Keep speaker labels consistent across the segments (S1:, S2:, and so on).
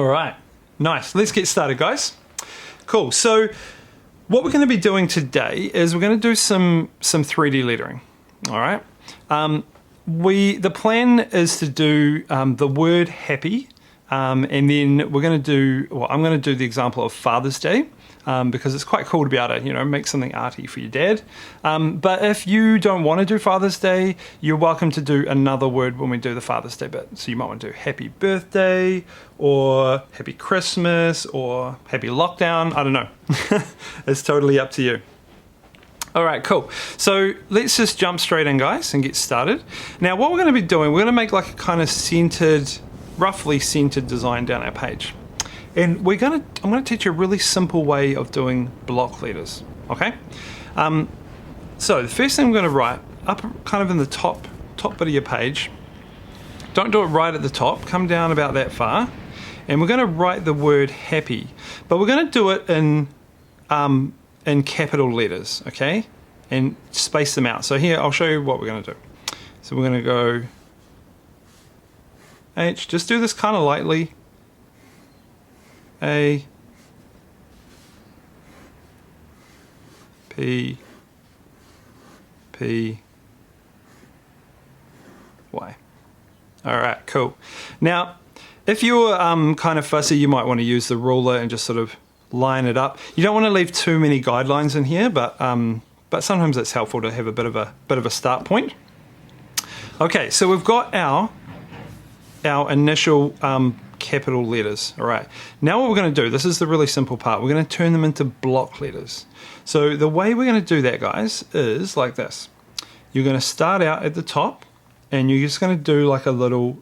S1: All right, nice. Let's get started, guys. Cool. So what we're going to be doing today is we're going to do some 3D lettering. All right. The plan is to do the word happy, and then we're going to do, well, I'm going to do the example of Father's Day, because it's quite cool to be able to, make something arty for your dad. But if you don't want to do Father's Day, you're welcome to do another word when we do the Father's Day bit. So you might want to do happy birthday, or happy Christmas, or happy lockdown. I don't know. It's totally up to you. All right, cool. So let's just jump straight in, guys, and get started. Now, what we're going to be doing, we're going to make like a kind of centered, roughly centered design down our page. And I'm going to teach you a really simple way of doing block letters, okay? So the first thing I'm going to write, up kind of in the top bit of your page, don't do it right at the top, come down about that far, and we're going to write the word happy, but we're going to do it in capital letters, okay? And space them out. So here, I'll show you what we're going to do. So we're going to go H, just do this kind of lightly. A, P, P, Y. All right, cool. Now, if you're kind of fussy, you might want to use the ruler and just sort of line it up. You don't want to leave too many guidelines in here, but sometimes it's helpful to have a bit of a start point. Okay, so we've got our initial capital letters. All right, now what we're going to do, this is the really simple part, we're going to turn them into block letters. So the way we're going to do that, guys, is like this. You're going to start out at the top and you're just going to do like a little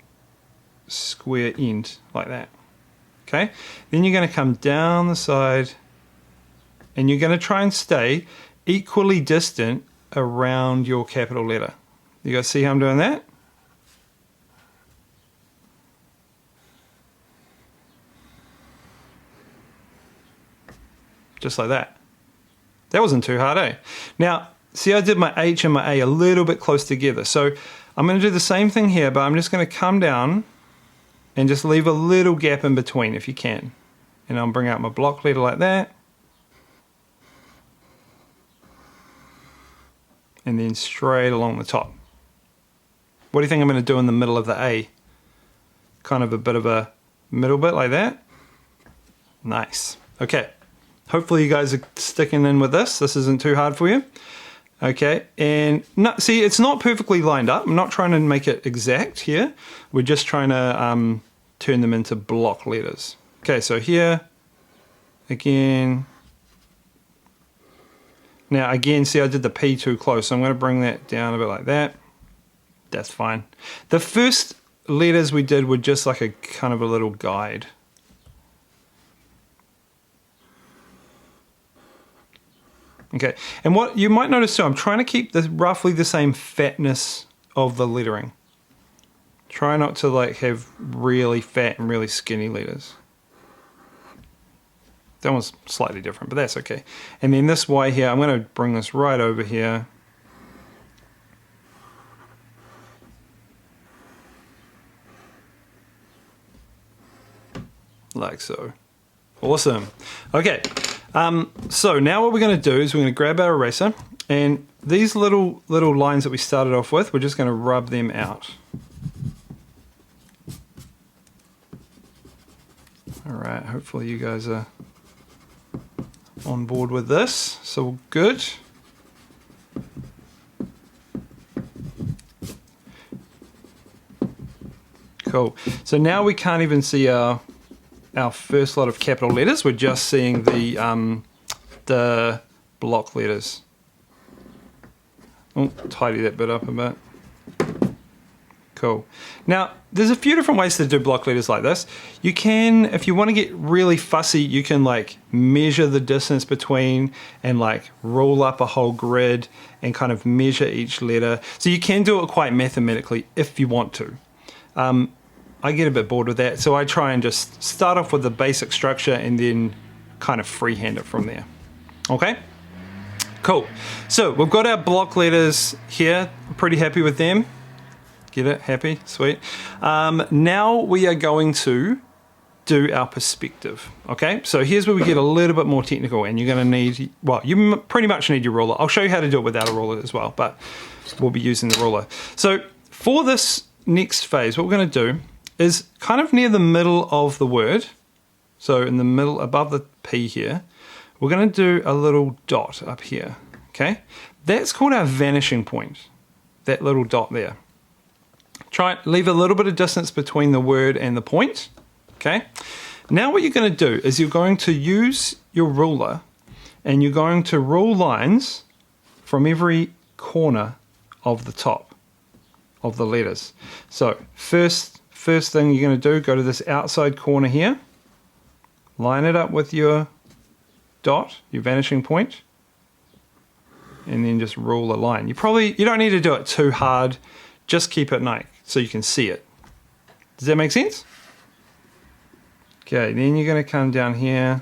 S1: square end like that. Okay, then you're going to come down the side and you're going to try and stay equally distant around your capital letter. You guys see how I'm doing that? Just like that. That wasn't too hard, eh? Now, see, I did my H and my A a little bit close together. So I'm going to do the same thing here, but I'm just going to come down and just leave a little gap in between if you can. And I'll bring out my block letter like that. And then straight along the top. What do you think I'm going to do in the middle of the A? Kind of a bit of a middle bit like that. Nice. Okay. Hopefully you guys are sticking in with this. This isn't too hard for you. Okay, and no, see, it's not perfectly lined up. I'm not trying to make it exact here. We're just trying to turn them into block letters. Okay, so here, again. Now again, see, I did the P too close, so I'm going to bring that down a bit like that. That's fine. The first letters we did were just like a kind of a little guide. Okay, and what you might notice too, I'm trying to keep this roughly the same fatness of the lettering. Try not to like have really fat and really skinny letters. That one's slightly different, but that's okay. And then this Y here, I'm going to bring this right over here. Like so. Awesome. Okay. So now what we're going to do is we're going to grab our eraser, and these little lines that we started off with, we're just going to rub them out. All right, hopefully you guys are on board with this, so good. Cool. So now we can't even see our first lot of capital letters. We're just seeing the block letters. Oh, tidy that bit up a bit. Cool. Now, there's a few different ways to do block letters like this. You can, if you want to get really fussy, you can like measure the distance between and like roll up a whole grid and kind of measure each letter. So you can do it quite mathematically if you want to. I get a bit bored with that, so I try and just start off with the basic structure and then kind of freehand it from there. Okay? Cool. So we've got our block letters here. I'm pretty happy with them. Get it? Happy? Sweet. Now we are going to do our perspective. Okay, so here's where we get a little bit more technical, and you're going to need, well, you pretty much need your ruler. I'll show you how to do it without a ruler as well, but we'll be using the ruler. So for this next phase, what we're going to do is kind of near the middle of the word, so in the middle above the P here, we're going to do a little dot up here. Okay, that's called our vanishing point, that little dot there. Try leave a little bit of distance between the word and the point. Okay, now what you're going to do is you're going to use your ruler and you're going to rule lines from every corner of the top of the letters. So first thing you're going to do, go to this outside corner here, line it up with your dot, your vanishing point, and then just rule a line. You don't need to do it too hard, just keep it nice so you can see it. Does that make sense? Okay, then you're going to come down here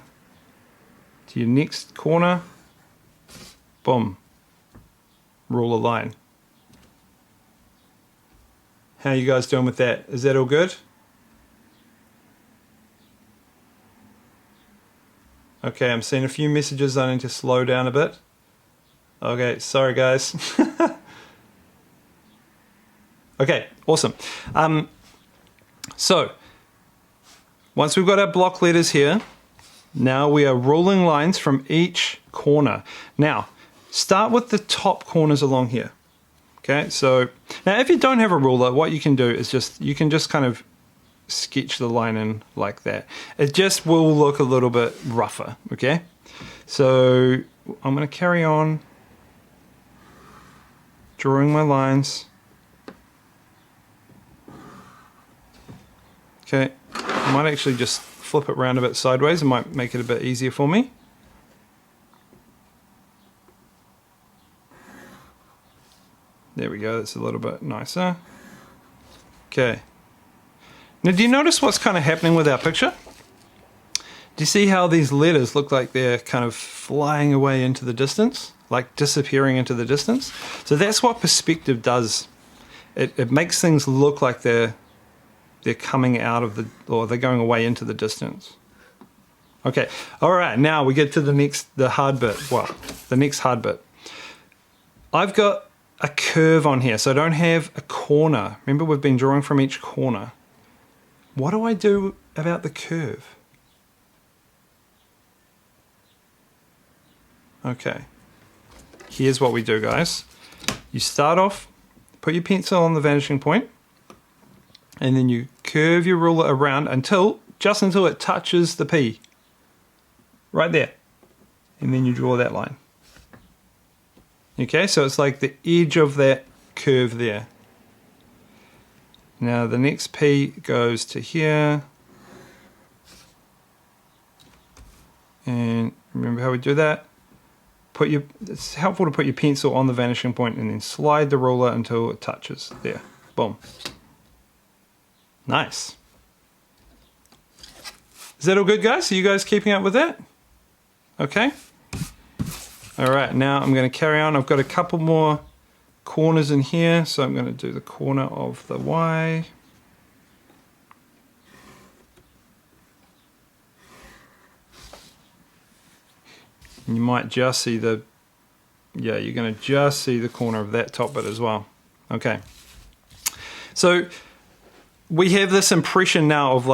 S1: to your next corner, boom, rule a line. How are you guys doing with that? Is that all good? Okay, I'm seeing a few messages I need to slow down a bit. Okay, sorry guys. Okay, awesome. So, once we've got our block letters here, now we are ruling lines from each corner. Now, start with the top corners along here. Okay, so now if you don't have a ruler, what you can do is you can just kind of sketch the line in like that. It just will look a little bit rougher, okay? So I'm going to carry on drawing my lines. Okay, I might actually just flip it around a bit sideways. It might make it a bit easier for me. There we go, that's a little bit nicer. Okay. Now do you notice what's kind of happening with our picture? Do you see how these letters look like they're kind of flying away into the distance? Like disappearing into the distance? So that's what perspective does. It makes things look like they're coming out of or they're going away into the distance. Okay, all right, now we get to the hard bit. Well, the next hard bit. I've got a curve on here, so I don't have a corner. Remember, we've been drawing from each corner. What do I do about the curve? Okay, here's what we do, guys. You start off, put your pencil on the vanishing point, and then you curve your ruler around just until it touches the P. Right there. And then you draw that line. Okay, so it's like the edge of that curve there. Now the next P goes to here. And remember how we do that? It's helpful to put your pencil on the vanishing point and then slide the ruler until it touches. There. Boom. Nice. Is that all good, guys? Are you guys keeping up with that? Okay. All right, now I'm going to carry on. I've got a couple more corners in here, so I'm going to do the corner of the Y. And you might just see you're going to just see the corner of that top bit as well. Okay. So we have this impression now of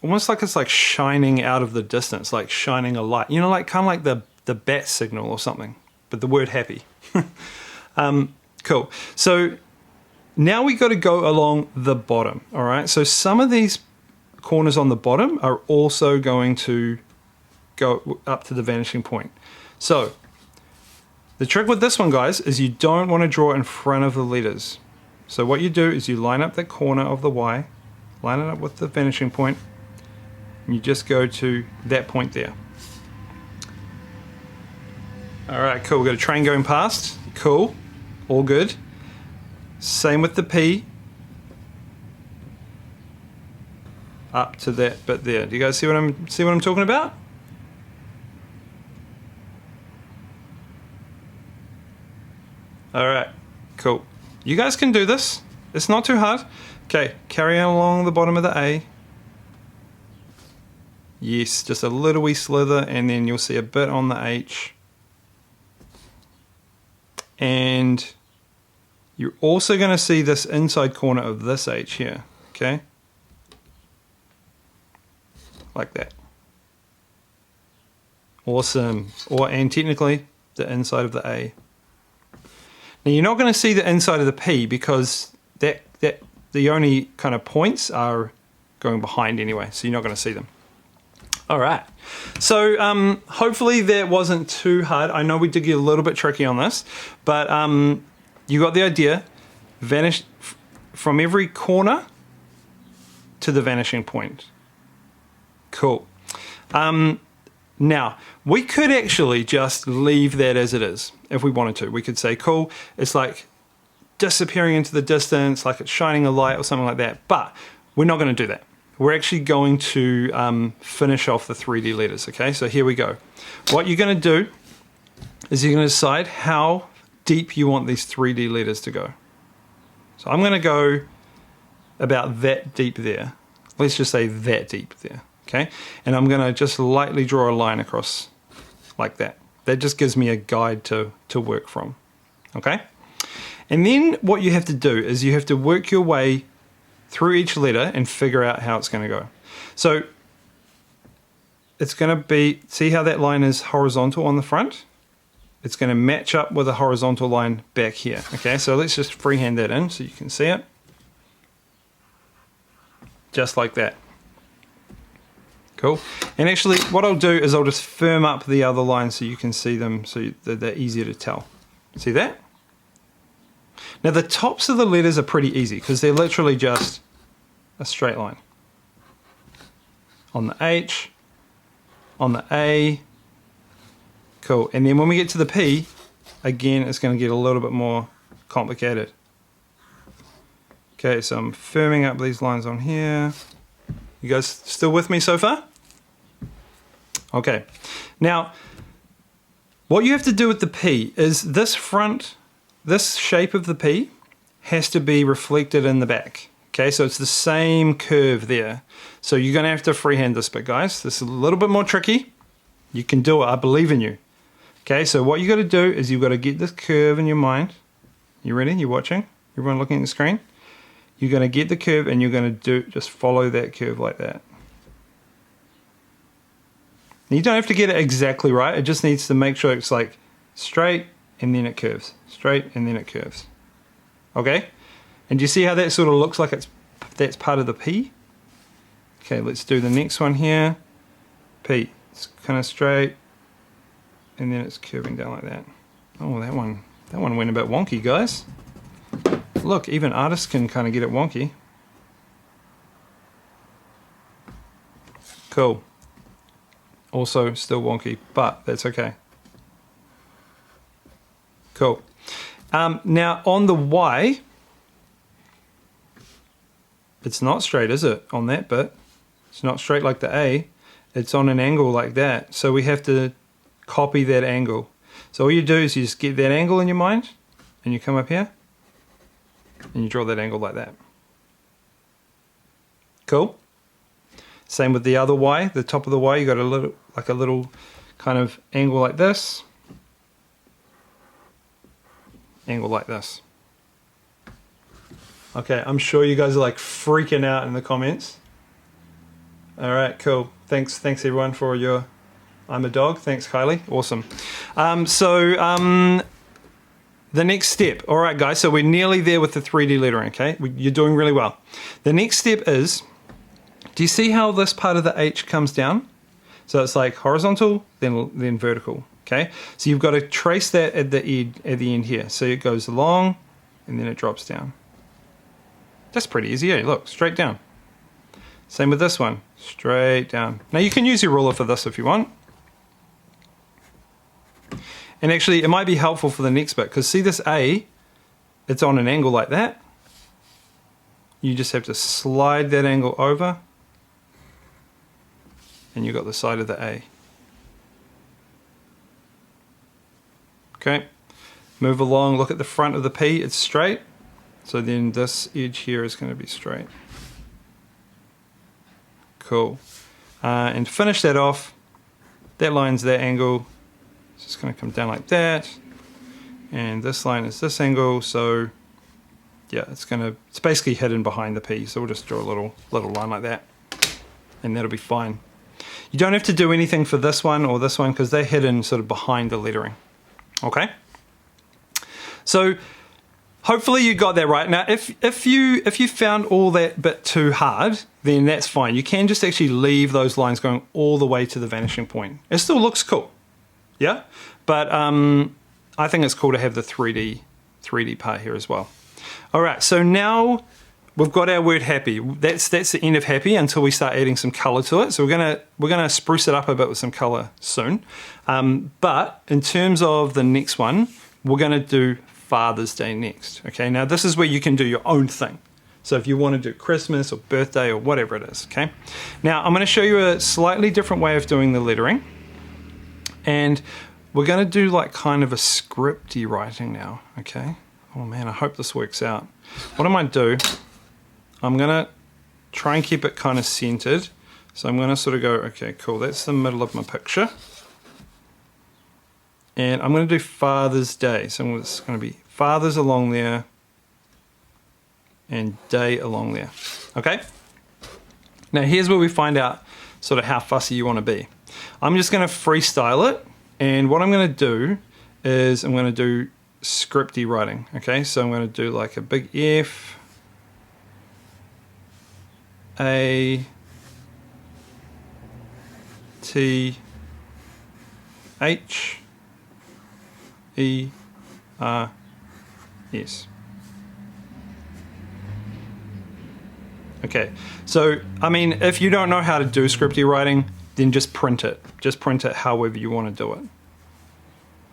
S1: almost like it's like shining out of the distance, like shining a light. You know, like kind of like the bat signal or something, but the word happy. Cool. So now we got to go along the bottom. All right. So some of these corners on the bottom are also going to go up to the vanishing point. So the trick with this one, guys, is you don't want to draw in front of the letters. So what you do is you line up the corner of the Y, line it up with the vanishing point, and you just go to that point there. All right, cool. We've got a train going past. Cool. All good. Same with the P. Up to that bit there. Do you guys see what I'm talking about? All right, cool. You guys can do this. It's not too hard. Okay, carry on along the bottom of the A. Yes, just a little wee slither, and then you'll see a bit on the H. And you're also going to see this inside corner of this H here, okay? Like that. Awesome. And technically, the inside of the A. Now you're not going to see the inside of the P because the only kind of points are going behind anyway, so you're not going to see them. All right. So hopefully that wasn't too hard. I know we did get a little bit tricky on this, but you got the idea. Vanish from every corner to the vanishing point. Cool. Now, we could actually just leave that as it is if we wanted to. We could say, cool, it's like disappearing into the distance, like it's shining a light or something like that. But we're not going to do that. We're actually going to finish off the 3D letters, okay? So here we go. What you're going to do is you're going to decide how deep you want these 3D letters to go. So I'm going to go about that deep there. Let's just say that deep there, okay? And I'm going to just lightly draw a line across like that. That just gives me a guide to work from, okay? And then what you have to do is you have to work your way through each letter and figure out how it's going to go. So it's going to be, see how that line is horizontal on the front? It's going to match up with a horizontal line back here. Okay, so let's just freehand that in so you can see it. Just like that. Cool. And actually what I'll do is I'll just firm up the other lines so you can see them, so they're easier to tell. See that? Now the tops of the letters are pretty easy because they're literally just a straight line. On the H, on the A. Cool. And then when we get to the P, again, it's going to get a little bit more complicated. Okay, so I'm firming up these lines on here. You guys still with me so far? Okay. Now, what you have to do with the P is this shape of the P has to be reflected in the back. Okay, so it's the same curve there. So you're going to have to freehand this bit, guys. This is a little bit more tricky. You can do it. I believe in you. Okay, so what you got to do is you've got to get this curve in your mind. You ready? You watching? Everyone looking at the screen? You're going to get the curve and you're going to just follow that curve like that. You don't have to get it exactly right. It just needs to make sure it's like straight and then it curves. Straight and then it curves. Okay? And do you see how that sort of looks like that's part of the P? Okay, let's do the next one here. P. It's kind of straight and then it's curving down like that. Oh, that one went a bit wonky, guys. Look, even artists can kind of get it wonky. Cool. Also still wonky, but that's okay. Cool. Now on the Y, it's not straight, is it? On that bit, it's not straight like the A. It's on an angle like that. So we have to copy that angle. So all you do is you just get that angle in your mind, and you come up here, and you draw that angle like that. Cool. Same with the other Y, the top of the Y, you got a little kind of angle like this. Angle like this. Okay, I'm sure you guys are like freaking out in the comments. All right, cool. Thanks everyone for your I'm a dog. Thanks, Kylie. Awesome. The next step. All right, guys, so we're nearly there with the 3D lettering, okay? You're doing really well. The next step is, do you see how this part of the H comes down? So it's like horizontal, then vertical, okay? So you've got to trace that at the end here. So it goes along, and then it drops down. That's pretty easy, yeah? Look, straight down. Same with this one, straight down. Now you can use your ruler for this if you want. And actually, it might be helpful for the next bit, because see this A, it's on an angle like that. You just have to slide that angle over, and you've got the side of the A. Okay, move along, look at the front of the P, it's straight. So then this edge here is going to be straight. Cool. And to finish that off, that line's that angle. It's just going to come down like that. And this line is this angle, so yeah, it's basically hidden behind the P. So we'll just draw a little line like that, and that'll be fine. You don't have to do anything for this one or this one because they're hidden sort of behind the lettering. Okay. So hopefully you got that right. Now, if you found all that bit too hard, then that's fine. You can just actually leave those lines going all the way to the vanishing point. It still looks cool, yeah. But I think it's cool to have the 3D part here as well. All right, so now we've got our word happy. That's the end of happy until we start adding some color to it. So we're gonna spruce it up a bit with some color soon. But in terms of the next one, we're gonna do Father's Day next. Okay, now this is where you can do your own thing. So if you want to do Christmas or birthday or whatever it is, okay? Now I'm gonna show you a slightly different way of doing the lettering. And we're gonna do like kind of a scripty writing now, okay? Oh man, I hope this works out. What I might do, I'm gonna try and keep it kind of centered. So I'm gonna sort of go, okay, cool, that's the middle of my picture. And I'm gonna do Father's Day. So it's gonna be fathers along there and day along there, okay? Now here's where we find out sort of how fussy you wanna be. I'm just gonna freestyle it. And what I'm gonna do is I'm gonna do scripty writing, okay? So I'm gonna do like a big F, A, T, H, E, R, S. Okay, so I mean, if you don't know how to do scripty writing, then just print it. Just print it however you want to do it.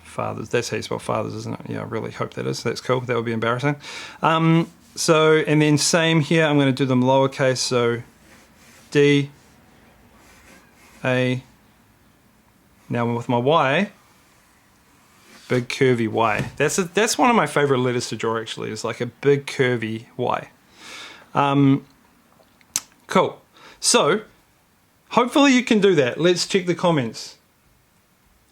S1: Fathers, that's how you spell fathers, isn't it? Yeah, I really hope that is. That's cool. That would be embarrassing. So, and then same here, I'm going to do them lowercase. So D, A. Now with my Y, big curvy Y. That's one of my favorite letters to draw actually. It's like a big curvy Y. Cool. So hopefully you can do that. Let's check the comments.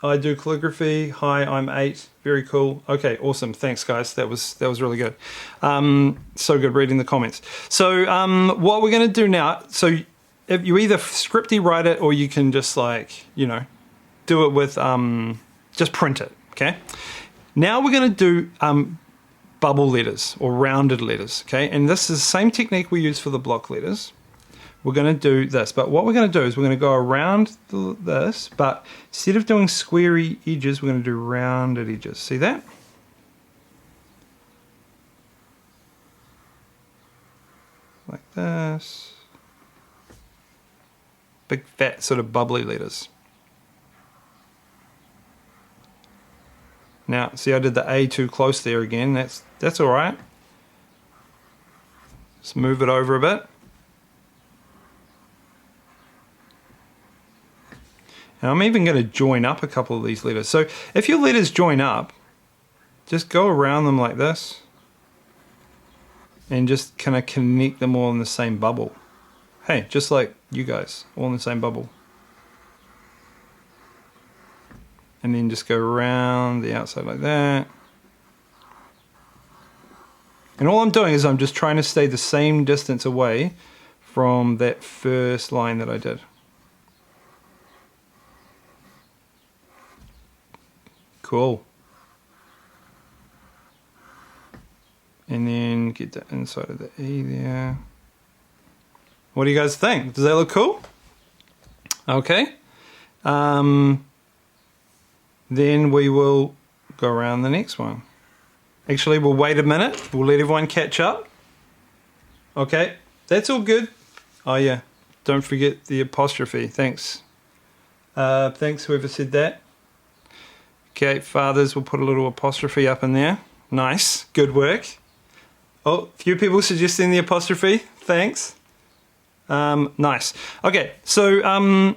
S1: I do calligraphy. Hi, I'm 8. Very cool. Okay, awesome. Thanks, guys. That was really good. So good reading the comments. So what we're going to do now, so if you either scripty write it or you can just like, you know, do it with, just print it, okay? Now we're going to do bubble letters or rounded letters, okay? And this is the same technique we use for the block letters. We're going to do this, but what we're going to do is we're going to go around this, but instead of doing squarey edges, we're going to do rounded edges. See that? Like this. Big fat sort of bubbly letters. Now, see I did the A too close there again. That's all right. Just move it over a bit. And I'm even going to join up a couple of these letters. So if your letters join up, just go around them like this and just kind of connect them all in the same bubble. Hey, just like you guys, all in the same bubble. And then just go around the outside like that. And all I'm doing is I'm just trying to stay the same distance away from that first line that I did. Cool. And then get the inside of the E there. What do you guys think? Does that look cool? Okay. Then we will go around the next one. Actually, we'll wait a minute. We'll let everyone catch up. Okay, that's all good. Oh yeah, don't forget the apostrophe. Thanks. Thanks whoever said that. Okay, fathers, we'll put a little apostrophe up in there. Nice, good work. Oh, a few people suggesting the apostrophe. Thanks. Nice. Okay, so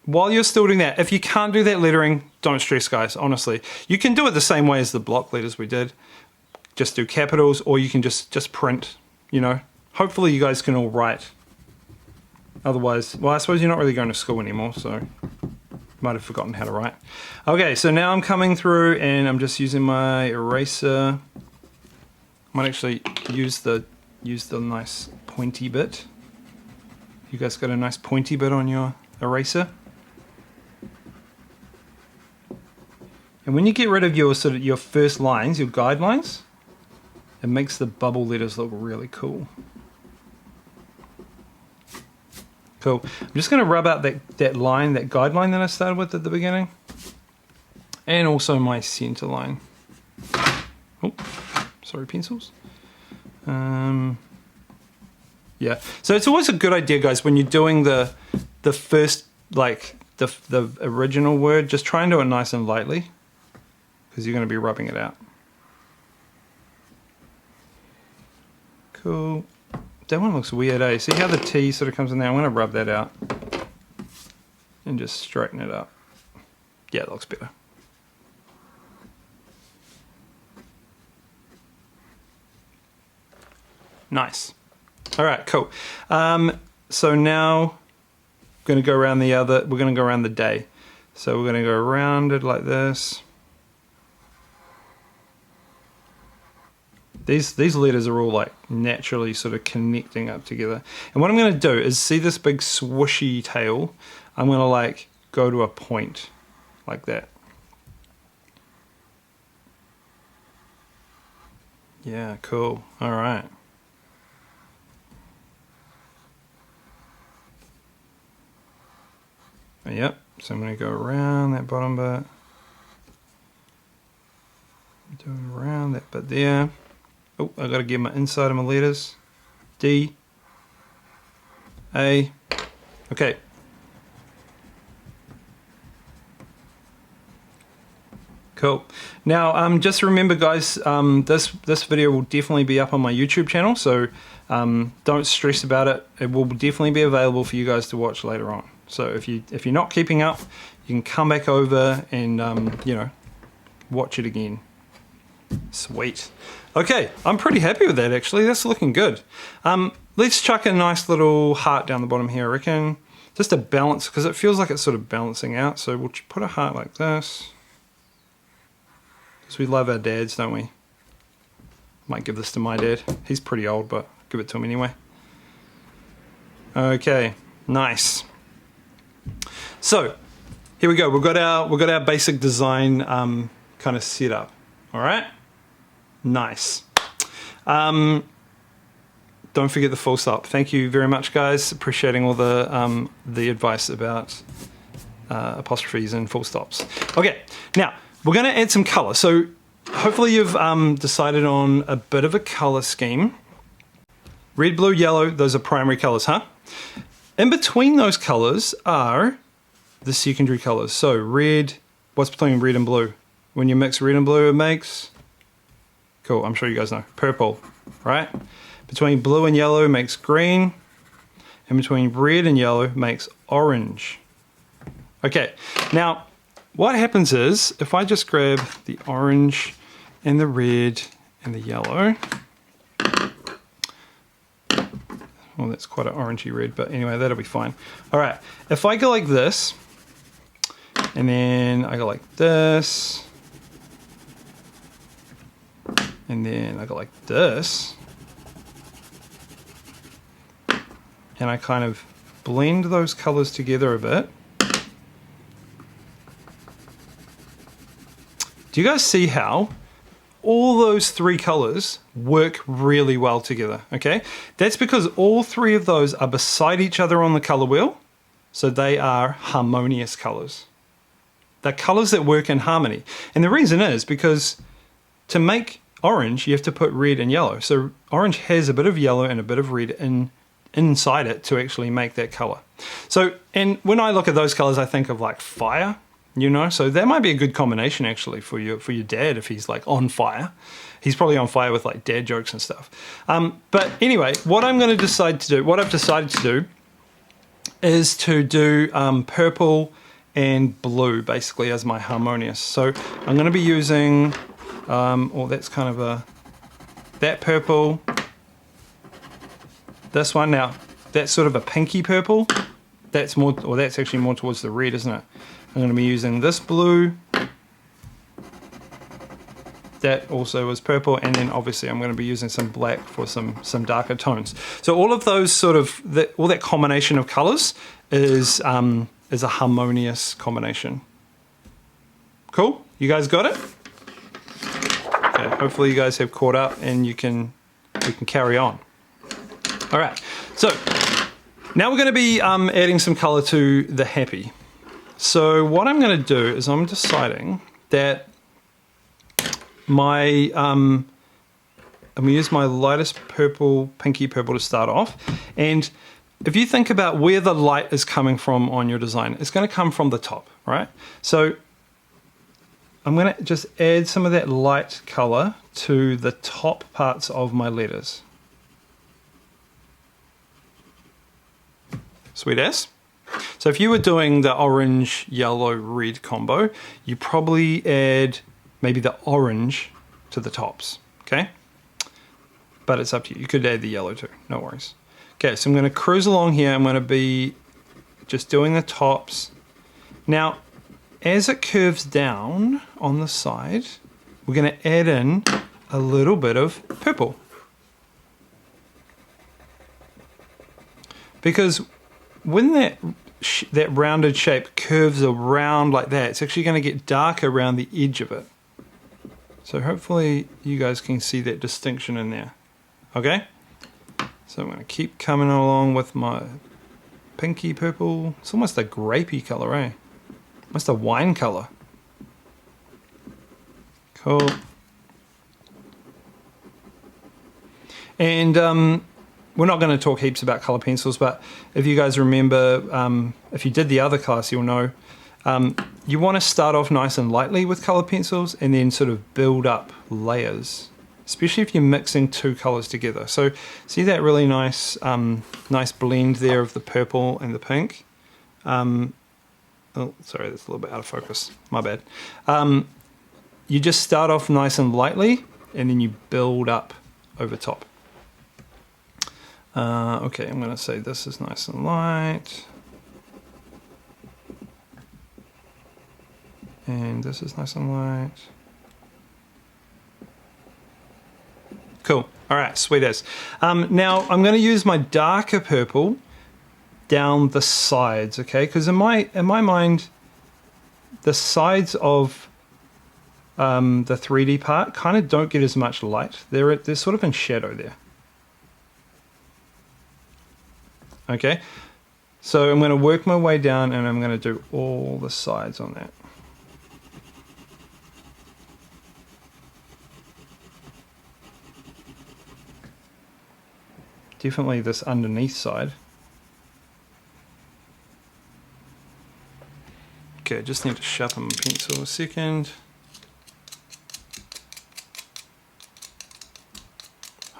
S1: while you're still doing that, if you can't do that lettering, don't stress, guys, honestly. You can do it the same way as the block letters we did. Just do capitals, or you can just print, you know. Hopefully you guys can all write Otherwise, well, I suppose you're not really going to school anymore, so might have forgotten how to write. Okay, so now I'm coming through and I'm just using my eraser. Might actually use the nice pointy bit. You guys got a nice pointy bit on your eraser? And when you get rid of your your first lines, your guidelines, it makes the bubble letters look really cool. Cool. I'm just going to rub out that line, that guideline that I started with at the beginning. And also my center line. Oh, sorry, pencils. Yeah. So it's always a good idea, guys, when you're doing the first, like, the original word, just try and do it nice and lightly, because you're going to be rubbing it out. Cool. That one looks weird, eh? See how the T sort of comes in there? I'm going to rub that out and just straighten it up. Yeah, it looks better. Nice. All right, cool. So now we're going to go around we're going to go around the day. So we're going to go around it like this. These letters are all like naturally sort of connecting up together. And what I'm going to do is, see this big swooshy tail? I'm going to like go to a point like that. Yeah, cool. All right. Yep, so I'm going to go around that bottom bit. Doing around that bit there. Oh, I got to get my inside of my letters. D. A. Okay. Cool. Now, just remember, guys, this video will definitely be up on my YouTube channel, so don't stress about it. It will definitely be available for you guys to watch later on. So if you're not keeping up, you can come back over and you know, watch it again. Sweet. Okay, I'm pretty happy with that actually. That's looking good. Let's chuck a nice little heart down the bottom here, I reckon. Just to balance, because it feels like it's sort of balancing out. So we'll put a heart like this. Because we love our dads, don't we? Might give this to my dad. He's pretty old, but give it to him anyway. Okay, nice. So here we go. We've got our basic design kind of set up. All right. Nice. Don't forget the full stop. Thank you very much, guys. Appreciating all the advice about apostrophes and full stops. Okay, now we're going to add some color. So hopefully you've decided on a bit of a color scheme. Red, blue, yellow, those are primary colors, huh? In between those colors are the secondary colors. So red, what's between red and blue? When you mix red and blue, it makes, cool, I'm sure you guys know, purple, right? Between blue and yellow makes green, and between red and yellow makes orange. Okay, now what happens is, if I just grab the orange and the red and the yellow, well, that's quite an orangey red, but anyway, that'll be fine. All right, if I go like this, and then I go like this, and then I go like this, and I kind of blend those colors together a bit. Do you guys see how all those three colors work really well together? Okay, that's because all three of those are beside each other on the color wheel, so they are harmonious colors. They're colors that work in harmony. And the reason is because to make orange, you have to put red and yellow. So orange has a bit of yellow and a bit of red inside it to actually make that color. So, and when I look at those colors, I think of like fire, you know, so that might be a good combination actually for your dad if he's like on fire. He's probably on fire with like dad jokes and stuff. But anyway, what I've decided to do is to do purple and blue basically as my harmonious. So I'm going to be using, that's kind of that purple, this one. Now, that's sort of a pinky purple. That's more, or that's actually more towards the red, isn't it? I'm going to be using this blue. That also was purple, and then obviously I'm going to be using some black for some darker tones. So all of those sort of, all that combination of colors is a harmonious combination. Cool? You guys got it? Okay, hopefully you guys have caught up and we can carry on. All right, so now we're going to be adding some color to the happy. So what I'm going to do is I'm deciding that I'm going to use my lightest purple, pinky purple to start off. And if you think about where the light is coming from on your design, it's going to come from the top, right? So I'm going to just add some of that light color to the top parts of my letters. Sweet as. So if you were doing the orange, yellow, red combo, you probably add maybe the orange to the tops, okay? But it's up to you. You could add the yellow too, no worries. Okay, so I'm going to cruise along here. I'm going to be just doing the tops. Now, as it curves down on the side, we're going to add in a little bit of purple. Because when that rounded shape curves around like that, it's actually going to get darker around the edge of it. So hopefully you guys can see that distinction in there. Okay? So I'm going to keep coming along with my pinky purple. It's almost a grapey color, eh? Almost a wine color. Cool. And we're not going to talk heaps about color pencils, but if you guys remember, if you did the other class, you'll know, you want to start off nice and lightly with color pencils and then sort of build up layers, especially if you're mixing two colors together. So see that really nice nice blend there of the purple and the pink. Oh, sorry, that's a little bit out of focus. My bad. You just start off nice and lightly and then you build up over top. Okay, I'm going to say this is nice and light. And this is nice and light. Cool. All right, sweet as. Now I'm going to use my darker purple down the sides, okay? Because in my mind, the sides of the 3D part kind of don't get as much light. They're sort of in shadow there. Okay, so I'm going to work my way down and I'm going to do all the sides on that. Definitely this underneath side. Okay, I just need to sharpen my pencil a second.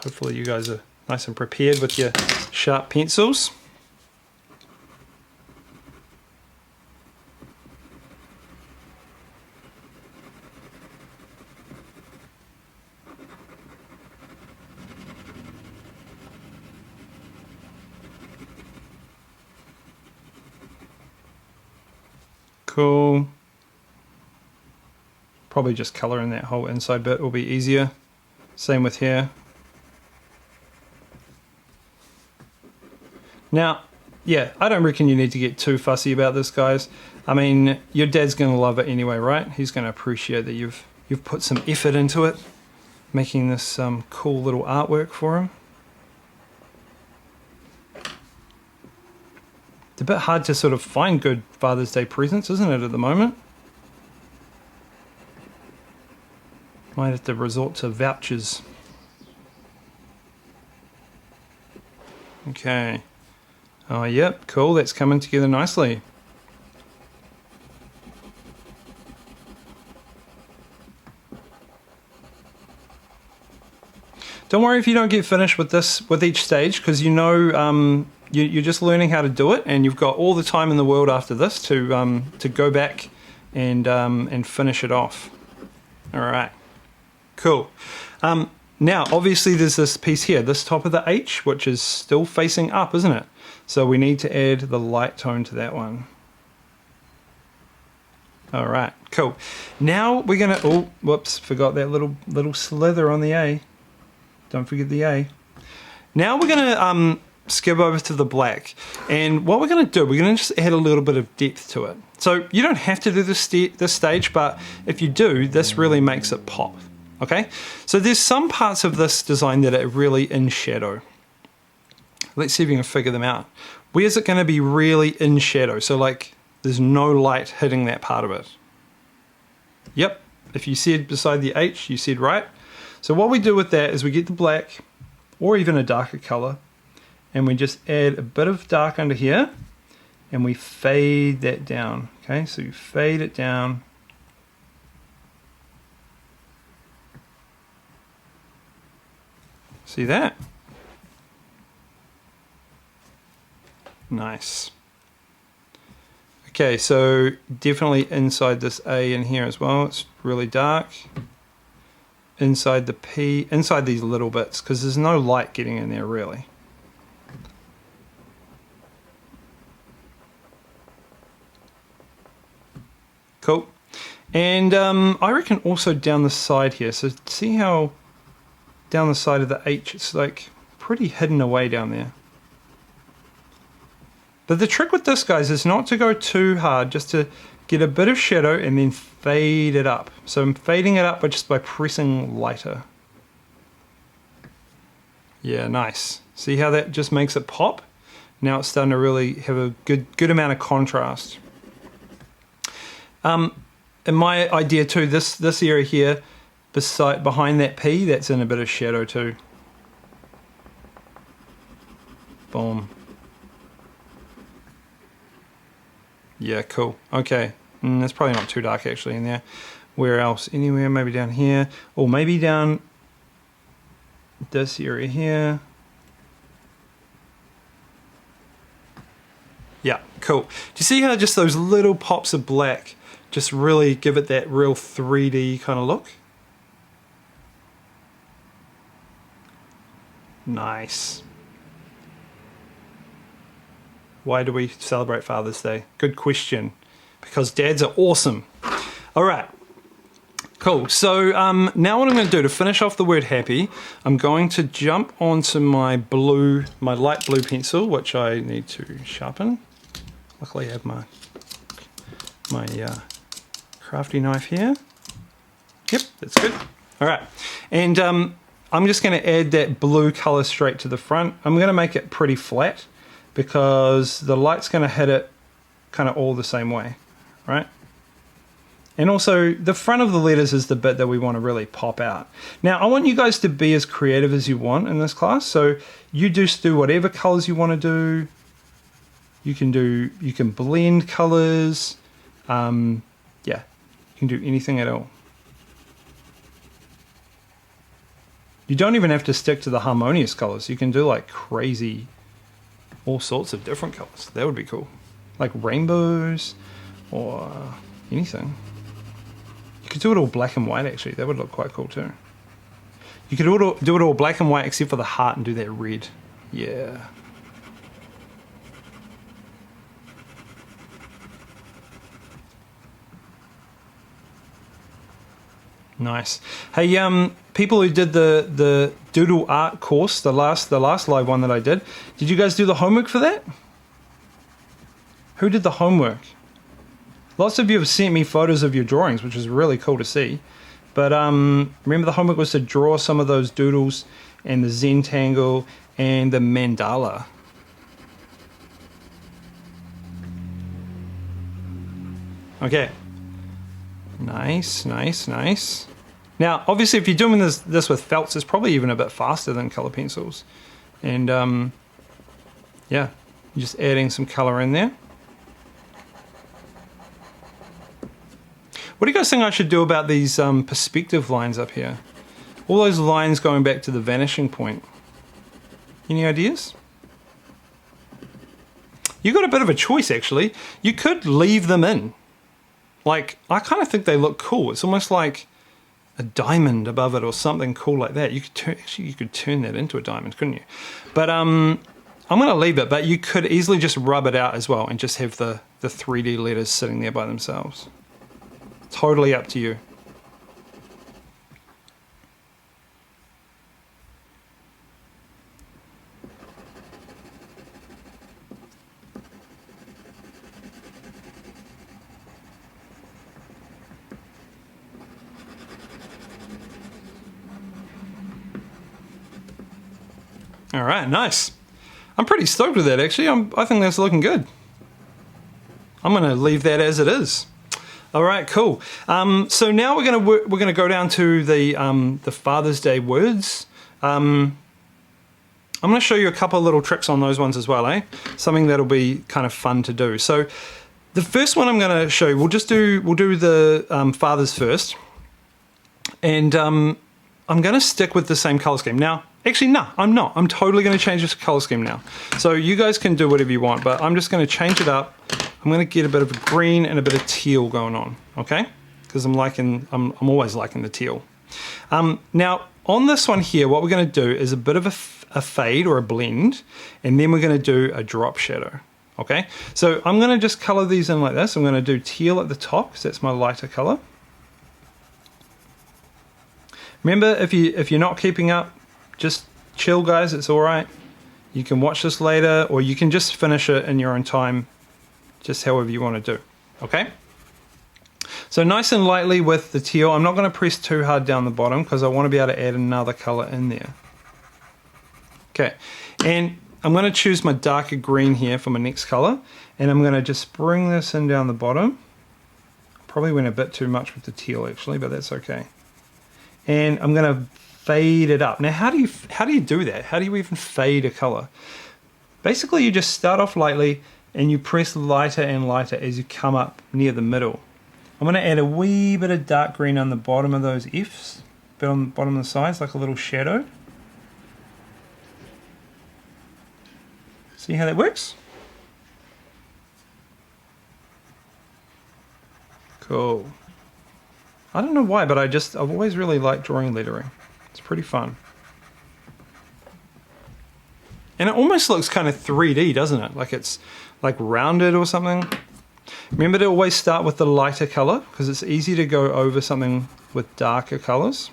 S1: Hopefully you guys are nice and prepared with your sharp pencils. Cool. Probably just color in that whole inside bit will be easier. Same with here. Now, yeah, I don't reckon you need to get too fussy about this, guys. I mean, your dad's going to love it anyway, right? He's going to appreciate that you've put some effort into it, making this cool little artwork for him. It's a bit hard to sort of find good Father's Day presents, isn't it, at the moment? Might have to resort to vouchers. Okay. Oh, yep, cool, that's coming together nicely. Don't worry if you don't get finished with this, with each stage, because you know you're just learning how to do it, and you've got all the time in the world after this to go back and finish it off. All right, cool. Now, obviously, there's this piece here, this top of the H, which is still facing up, isn't it? So we need to add the light tone to that one. All right, cool. Now we're gonna, oh, whoops, forgot that little slither on the A. Don't forget the A. Now we're gonna skip over to the black. And what we're gonna do, we're gonna just add a little bit of depth to it. So you don't have to do this stage, but if you do, this really makes it pop, okay? So there's some parts of this design that are really in shadow. Let's see if you can figure them out. Where's it gonna be really in shadow? So like, there's no light hitting that part of it. Yep, if you said beside the H, you said right. So what we do with that is we get the black, or even a darker color, and we just add a bit of dark under here, and we fade that down. Okay, so you fade it down. See that? Nice. Okay, so definitely inside this A in here as well, it's really dark. Inside the P, inside these little bits, because there's no light getting in there really. Cool. And I reckon also down the side here, so see how down the side of the H, it's like pretty hidden away down there. But the trick with this, guys, is not to go too hard, just to get a bit of shadow and then fade it up. So I'm fading it up just by pressing lighter. Yeah, nice. See how that just makes it pop? Now it's starting to really have a good amount of contrast. And my idea too, this area here, behind that P, that's in a bit of shadow too. Boom. Yeah, cool. Okay. That's probably not too dark actually in there. Where else? Anywhere? Maybe down here. Or maybe down this area here. Yeah, cool. Do you see how just those little pops of black just really give it that real 3D kind of look? Nice. Why do we celebrate Father's Day? Good question. Because dads are awesome. All right. Cool. So now what I'm going to do to finish off the word happy, I'm going to jump onto my light blue pencil, which I need to sharpen. Luckily I have my crafty knife here. Yep, that's good. All right. And I'm just going to add that blue color straight to the front. I'm going to make it pretty flat, because the light's going to hit it kind of all the same way, right? And also the front of the letters is the bit that we want to really pop out. Now I want you guys to be as creative as you want in this class. So you just do whatever colors you want to do. You can blend colors. Yeah, you can do anything at all. You don't even have to stick to the harmonious colors. You can do like crazy, all sorts of different colors. That would be cool. Like rainbows or anything. You could do it all black and white actually. That would look quite cool too. You could do it all black and white except for the heart and do that red. Yeah. Nice. Hey, people who did the doodle art course, the last live one that I did you guys do the homework for that? Who did the homework? Lots of you have sent me photos of your drawings, which is really cool to see. But remember the homework was to draw some of those doodles and the Zentangle and the mandala. Okay. Nice, nice, nice. Now, obviously, if you're doing this with felts, it's probably even a bit faster than color pencils. And yeah, just adding some color in there. What do you guys think I should do about these perspective lines up here? All those lines going back to the vanishing point. Any ideas? You got a bit of a choice, actually. You could leave them in. Like, I kind of think they look cool. It's almost like a diamond above it or something cool like that. You could actually you could turn that into a diamond, couldn't you? But I'm going to leave it, but you could easily just rub it out as well and just have the 3D letters sitting there by themselves. Totally up to you. All right, nice. I'm pretty stoked with that, actually. I think that's looking good. I'm going to leave that as it is. All right, cool. So now we're going to go down to the Father's Day words. I'm going to show you a couple of little tricks on those ones as well, eh? Something that'll be kind of fun to do. So the first one I'm going to show you, we'll do the fathers first, and I'm going to stick with the same color scheme. Now, actually, no, I'm not. I'm totally going to change this color scheme now. So you guys can do whatever you want, but I'm just going to change it up. I'm going to get a bit of a green and a bit of teal going on, okay? Because I'm always liking the teal. Now, on this one here, what we're going to do is a bit of a fade or a blend, and then we're going to do a drop shadow, okay? So I'm going to just color these in like this. I'm going to do teal at the top, because that's my lighter color. Remember, if you're not keeping up, just chill, guys, it's all right. You can watch this later, or you can just finish it in your own time, just however you want to do, okay? So nice and lightly with the teal. I'm not going to press too hard down the bottom because I want to be able to add another color in there. Okay, and I'm going to choose my darker green here for my next color, and I'm going to just bring this in down the bottom. Probably went a bit too much with the teal actually, but that's okay. And I'm going to fade it up. Now, how do you do that? How do you even fade a color? Basically, you just start off lightly and you press lighter and lighter as you come up near the middle. I'm going to add a wee bit of dark green on the bottom of those F's, a bit on the bottom of the sides, like a little shadow. See how that works? Cool. I don't know why, but I've always really liked drawing lettering. It's pretty fun. And it almost looks kind of 3D, doesn't it? Like it's like rounded or something. Remember to always start with the lighter color because it's easy to go over something with darker colors.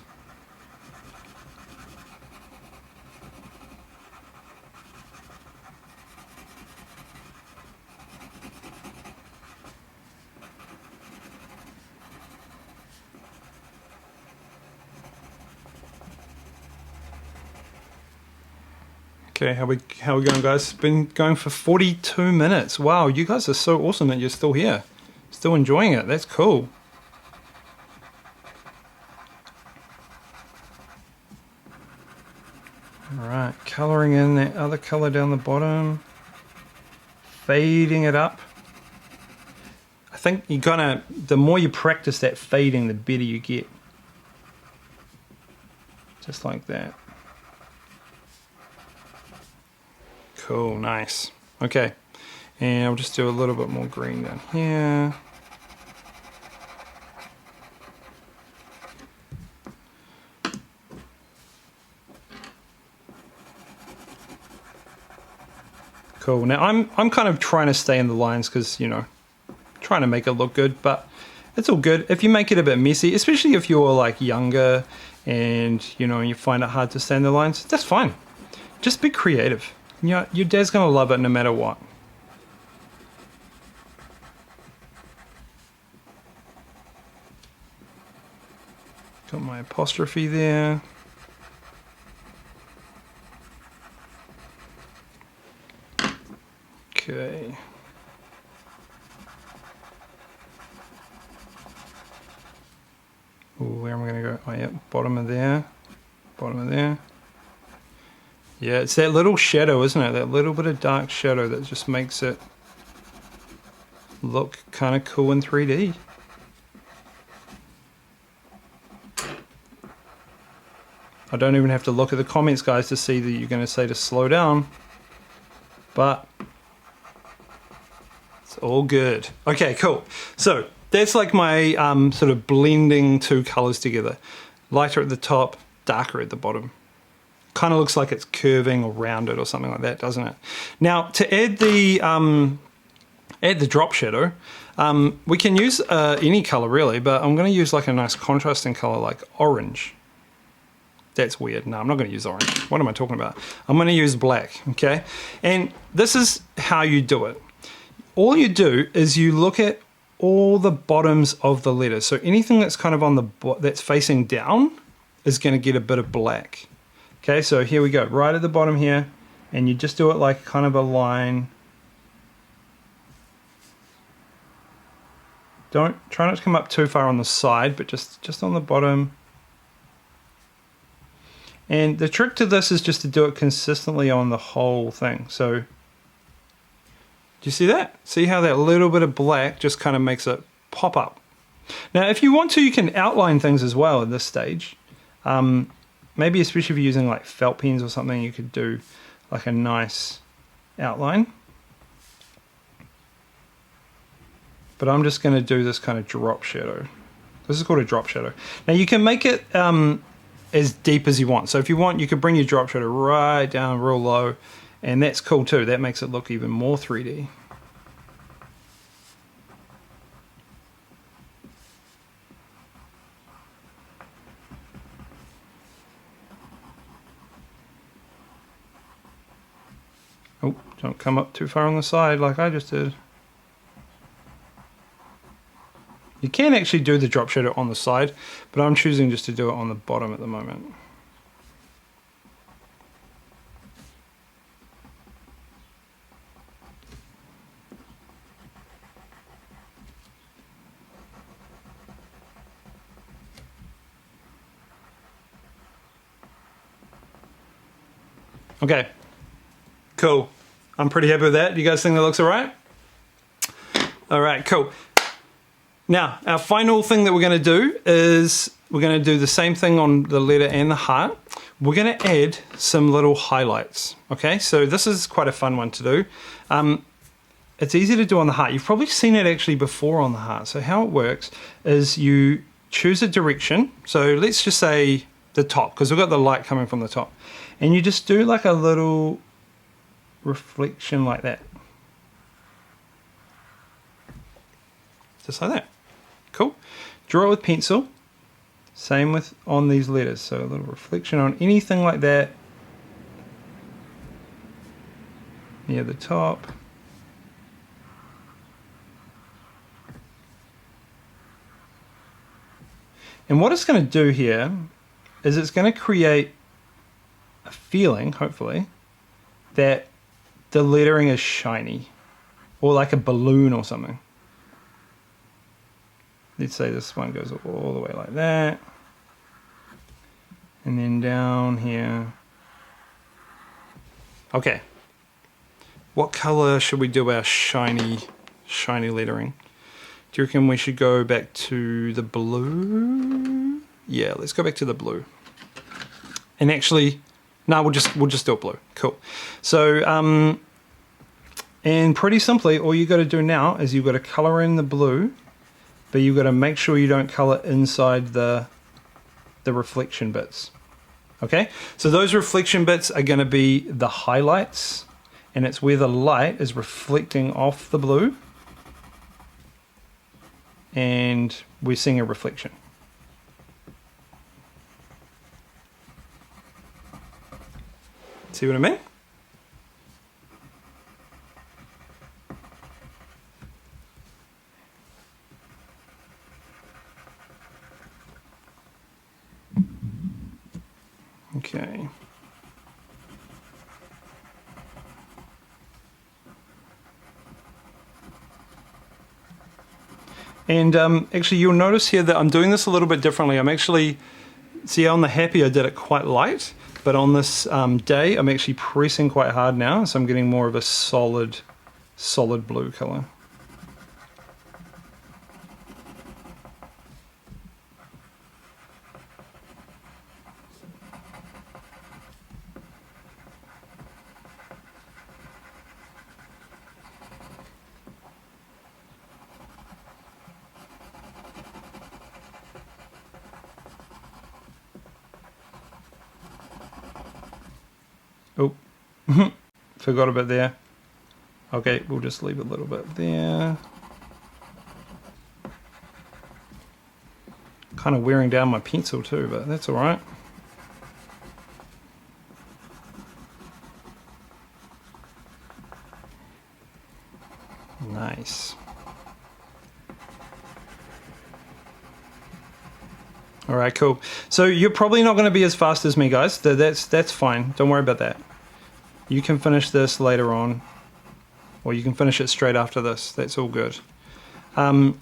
S1: Okay, how we going, guys? It's been going for 42 minutes. Wow, you guys are so awesome that you're still here. Still enjoying it. That's cool. Alright, colouring in that other colour down the bottom. Fading it up. I think the more you practice that fading, the better you get. Just like that. Cool, nice. Okay, and I'll just do a little bit more green down here. Cool. Now I'm kind of trying to stay in the lines because, you know, trying to make it look good, but it's all good. If you make it a bit messy, especially if you're like younger and, you know, you find it hard to stay in the lines, that's fine. Just be creative. You know, your dad's gonna love it no matter what. Got my apostrophe there. Okay. Ooh, where am I gonna go? Oh yeah, bottom of there. Bottom of there. Yeah, it's that little shadow, isn't it? That little bit of dark shadow that just makes it look kind of cool in 3D. I don't even have to look at the comments, guys, to see that you're going to say to slow down. But it's all good. Okay, cool. So that's like my sort of blending two colors together. Lighter at the top, darker at the bottom. kind of looks like it's curving or rounded or something like that, doesn't it? Now, to add the drop shadow, we can use any color really, but I'm going to use like a nice contrasting color like orange. That's weird. No, I'm not going to use orange. What am I talking about? I'm going to use black, okay? And this is how you do it. All you do is you look at all the bottoms of the letters. So anything that's kind of on that's facing down is going to get a bit of black. Okay, so here we go, right at the bottom here, and you just do it like kind of a line. Try not to come up too far on the side, but just on the bottom. And the trick to this is just to do it consistently on the whole thing. So, do you see that? See how that little bit of black just kind of makes it pop up. Now, if you want to, you can outline things as well at this stage. Maybe especially if you're using like felt pens or something, you could do like a nice outline. But I'm just going to do this kind of drop shadow. This is called a drop shadow. Now you can make it as deep as you want. So if you want, you could bring your drop shadow right down real low, and that's cool too. That makes it look even more 3D. Oh, don't come up too far on the side like I just did. You can actually do the drop shadow on the side, but I'm choosing just to do it on the bottom at the moment. Okay, cool. I'm pretty happy with that. Do you guys think that looks all right? All right, cool. Now, our final thing that we're going to do is we're going to do the same thing on the letter and the heart. We're going to add some little highlights. Okay, so this is quite a fun one to do. It's easy to do on the heart. You've probably seen it actually before on the heart. So how it works is you choose a direction. So let's just say the top, because we've got the light coming from the top. And you just do like a little reflection like that. Just like that. Cool. Draw it with pencil. Same with on these letters. So a little reflection on anything like that near the top. And what it's going to do here is it's going to create a feeling, hopefully, that the lettering is shiny or like a balloon or something. Let's say this one goes all the way like that. And then down here. Okay. What color should we do our shiny lettering? Do you reckon we should go back to the blue? Yeah, let's go back to the blue. And actually, no, we'll just do it blue. Cool. So, and pretty simply, all you got to do now is you've got to color in the blue, but you've got to make sure you don't color inside the reflection bits. Okay, so those reflection bits are going to be the highlights, and it's where the light is reflecting off the blue, and we're seeing a reflection. See what I mean? Okay. And actually you'll notice here that I'm doing this a little bit differently. I'm actually, see on the happy I did it quite light, but on this day I'm actually pressing quite hard now, so I'm getting more of a solid blue color. Forgot a bit there. Okay, we'll just leave a little bit there. Kind of wearing down my pencil too, but that's all right. Nice. All right, cool. So you're probably not going to be as fast as me, guys. That's fine. Don't worry about that. You can finish this later on, or you can finish it straight after this. That's all good. For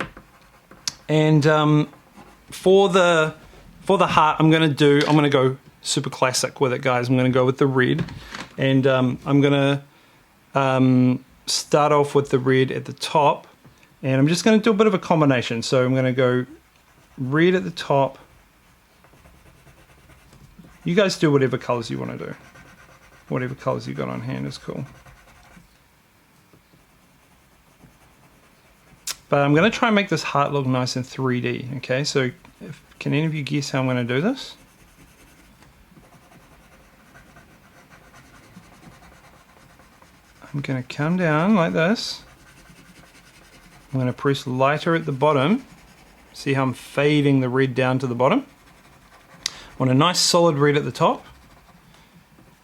S1: the heart, I'm going to go super classic with it, guys. I'm going to go with the red, and I'm going to start off with the red at the top, and I'm just going to do a bit of a combination. So I'm going to go red at the top. You guys do whatever colors you want to do. Whatever colors you got on hand is cool. But I'm going to try and make this heart look nice in 3D, okay? So can any of you guess how I'm going to do this? I'm going to come down like this. I'm going to press lighter at the bottom. See how I'm fading the red down to the bottom? I want a nice solid red at the top.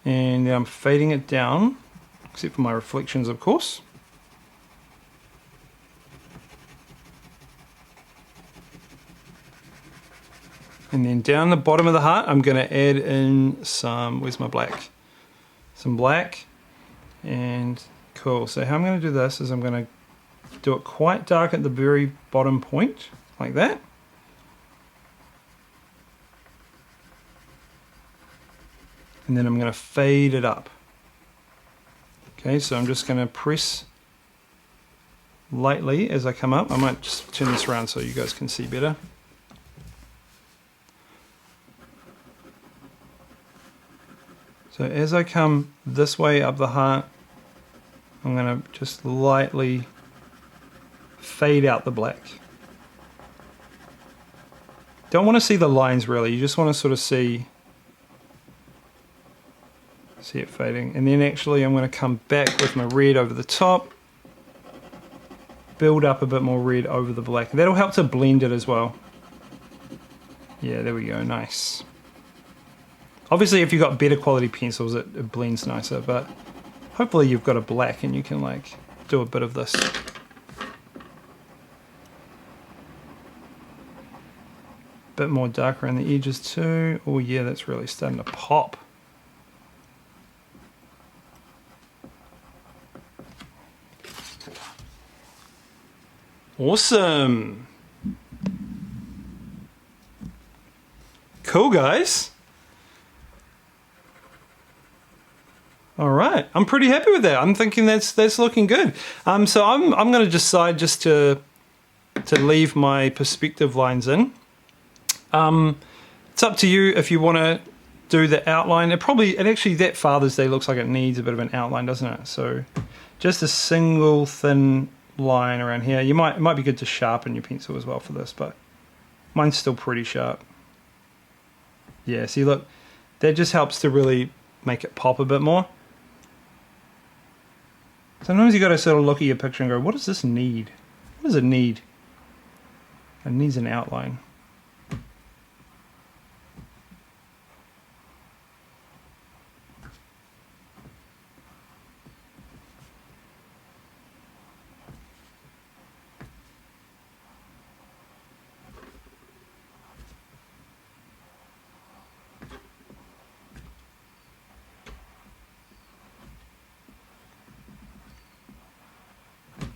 S1: And I'm fading it down, except for my reflections, of course. And then down the bottom of the heart, I'm going to add in some, where's my black? Some black. And cool. So how I'm going to do this is I'm going to do it quite dark at the very bottom point, like that. And then I'm going to fade it up. Okay, so I'm just going to press lightly as I come up. I might just turn this around so you guys can see better. So as I come this way up the heart, I'm going to just lightly fade out the black. Don't want to see the lines really, you just want to sort of see it fading. And then actually I'm going to come back with my red over the top, build up a bit more red over the black. That'll help to blend it as well. Yeah, there we go, nice. Obviously if you've got better quality pencils it blends nicer, but hopefully you've got a black and you can like do a bit of this. Bit more dark around the edges too. Oh yeah, that's really starting to pop. Awesome. Cool, guys. All right, I'm pretty happy with that. I'm thinking that's looking good. So I'm going to decide just to leave my perspective lines in. It's up to you if you want to do the outline. It actually that Father's Day looks like it needs a bit of an outline, doesn't it? So just a single thin line around here. It might be good to sharpen your pencil as well for this, but mine's still pretty sharp. Yeah, see, look, that just helps to really make it pop a bit more. Sometimes you got to sort of look at your picture and go, what does this need? What does it need? It needs an outline.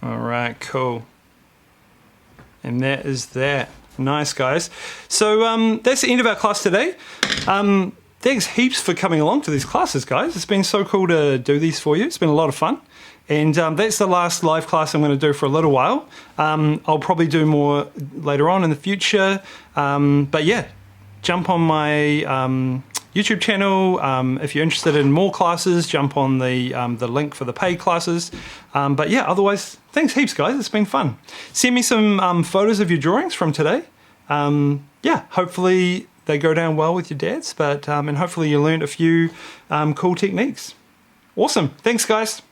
S1: All right, cool. And that is that. Nice, guys. So that's the end of our class today. Thanks heaps for coming along to these classes, guys. It's been so cool to do these for you. It's been a lot of fun. And that's the last live class I'm going to do for a little while. I'll probably do more later on in the future. But yeah, jump on my YouTube channel. If you're interested in more classes, jump on the link for the paid classes. But yeah, otherwise, thanks heaps, guys. It's been fun. Send me some photos of your drawings from today. Yeah, hopefully they go down well with your dads, but and hopefully you learned a few cool techniques. Awesome. Thanks, guys.